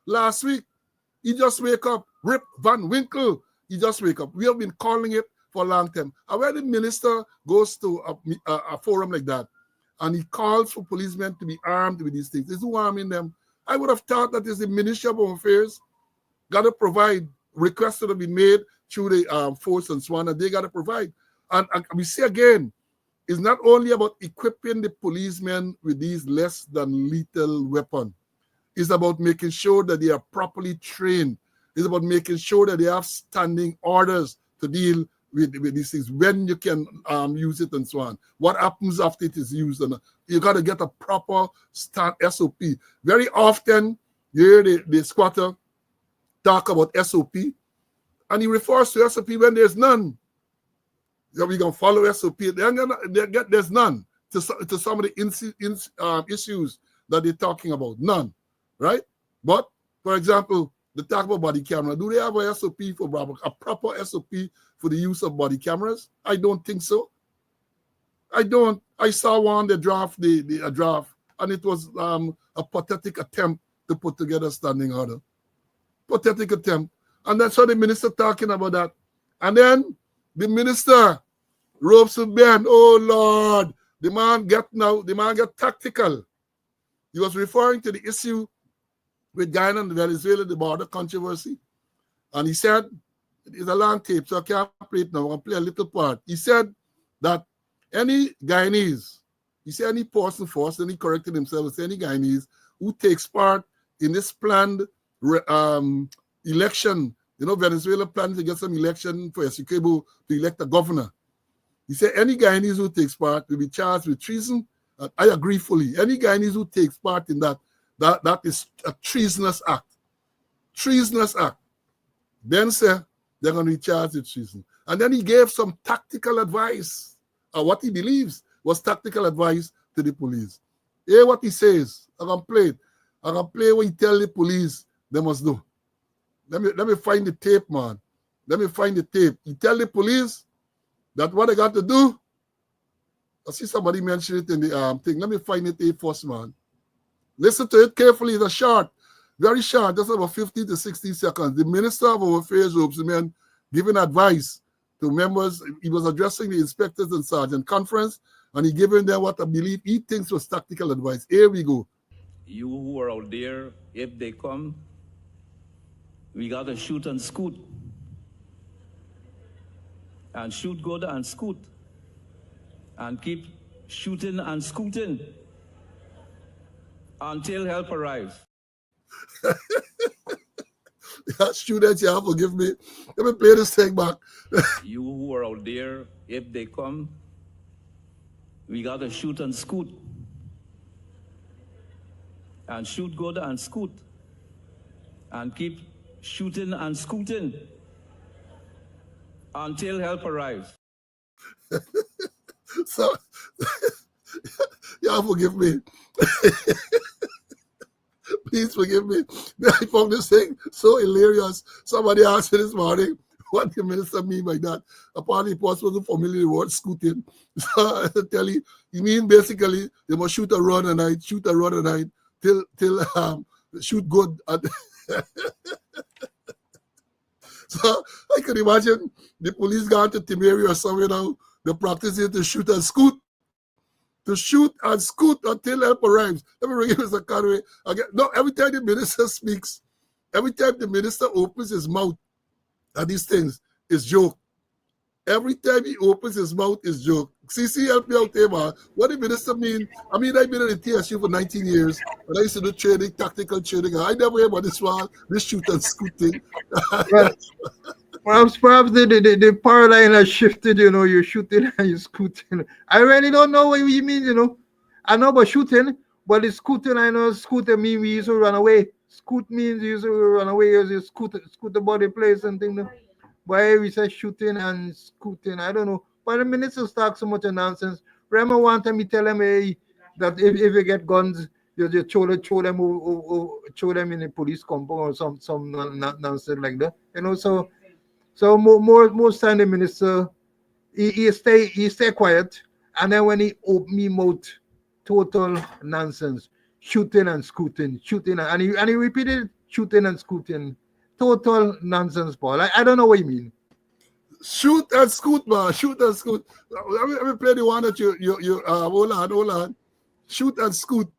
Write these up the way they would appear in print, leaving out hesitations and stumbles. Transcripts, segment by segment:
last week. He just wake up. Rip Van Winkle. He just wake up. We have been calling it for a long time. And when the minister goes to a forum like that, and he calls for policemen to be armed with these things, there's no harm in them. I would have thought that is the Ministry of Home Affairs got to provide requests that have been made through the force and so on, and they got to provide. And we say again, it's not only about equipping the policemen with these less than lethal weapons. It's about making sure that they are properly trained. It's about making sure that they have standing orders to deal with these things, when you can use it and so on. What happens after it is used? And you got to get a proper SOP. Very often, you hear the squatter talk about SOP, and he refers to SOP when there's none. We're going to follow SOP. There's none to some of the issues that they're talking about. None, right? But, for example, they talk about body camera. Do they have a SOP a proper SOP for the use of body cameras? I don't think so. I don't. I saw one, the draft, a draft, and it was a pathetic attempt to put together a standing order. Pathetic attempt. And that's why the minister talking about that. And then the minister ropes with Benn. Oh, Lord. The man get tactical. He was referring to the issue with Guyana and Venezuela, the border controversy. And he said, it's a long tape, so I can't play it now. I'm going to play a little part. He said that any Guyanese, he said any person force, and he corrected himself, he said any Guyanese who takes part in this planned election, Venezuela plans to get some election for Essequibo to elect a governor. He said any Guyanese who takes part will be charged with treason. I agree fully. Any Guyanese who takes part in that is a treasonous act. Treasonous act. Then said they're going to be charged with treason. And then he gave some tactical advice. What he believes was tactical advice to the police. Hear what he says. I'm going to play it. I'm going to play what he tell the police they must do. Let me find the tape, man. Let me find the tape. He tell the police that what they got to do. I see somebody mention it in the thing. Let me find it first, man. Listen to it carefully. It's a short, very short, just about 50 to 60 seconds. The Minister of Home Affairs, Robesman, giving advice to members. He was addressing the inspectors and sergeant conference, and he giving them what I believe he thinks was tactical advice. Here we go. You who are out there, if they come, we got to shoot and scoot. And shoot good and scoot. And keep shooting and scooting until help arrives. Students, you have to forgive me. Let me play this thing back. You who are out there, if they come, we got to shoot and scoot. And shoot good and scoot. And keep shooting and scooting until help arrives. So, y'all forgive me. Please forgive me. I found this thing so hilarious. Somebody asked me this morning, what the minister mean by that? Apparently, he wasn't familiar with the word scooting. So I tell you, he mean basically they must shoot a run a night, till shoot good. So I can imagine the police gone to Timeri or somewhere now. They practice it to shoot and scoot. To shoot and scoot until help arrives. Let me bring you Mr. Conway again. No, every time the minister speaks, every time the minister opens his mouth at these things, it's joke. Every time he opens his mouth, it's joke. CC, help me out there, man. What the minister mean? I mean, I've been in the TSU for 19 years, and I used to do training, tactical training. I never heard about this one, this shoot and scoot thing. Perhaps the power line has shifted, you're shooting and you're scooting. I really don't know what you mean, I know about shooting, but the scooting, I know scooter means we used to run away. Scoot means you used to run away, you scoot about the place and things. Why we say shooting and scooting, I don't know. But the ministers talk so much of nonsense. Remember one time he tell them that if you get guns, you just throw them in the police compound or some nonsense like that. So most time the minister he stay quiet, and then when he open his mouth, total nonsense. shooting and scooting, and he repeated shooting and scooting. Total nonsense, Paul. I don't know what you mean. Shoot and scoot, man. Shoot and scoot. Let me play the one that you hold on. Shoot and scoot.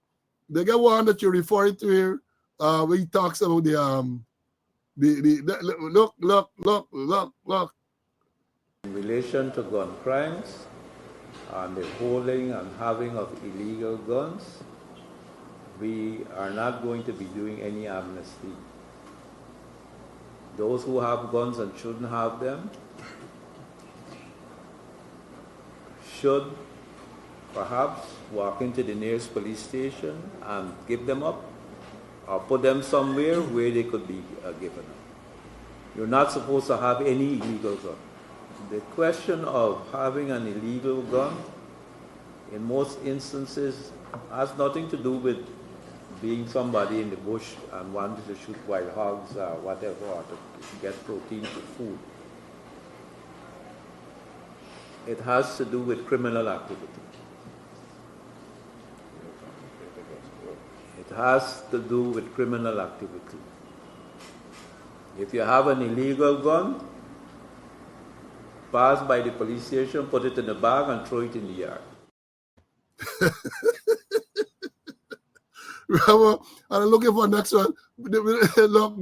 They get one that you're referring to here, where he talks about look. In relation to gun crimes and the holding and having of illegal guns, we are not going to be doing any amnesty. Those who have guns and shouldn't have them should perhaps walk into the nearest police station and give them up, or put them somewhere where they could be given up. You're not supposed to have any illegal gun. The question of having an illegal gun, in most instances, has nothing to do with being somebody in the bush and wanting to shoot wild hogs or whatever, or to get protein to food. It has to do with criminal activity. It has to do with criminal activity. If you have an illegal gun, pass by the police station, put it in a bag, and throw it in the yard. I'm looking for next one. Look,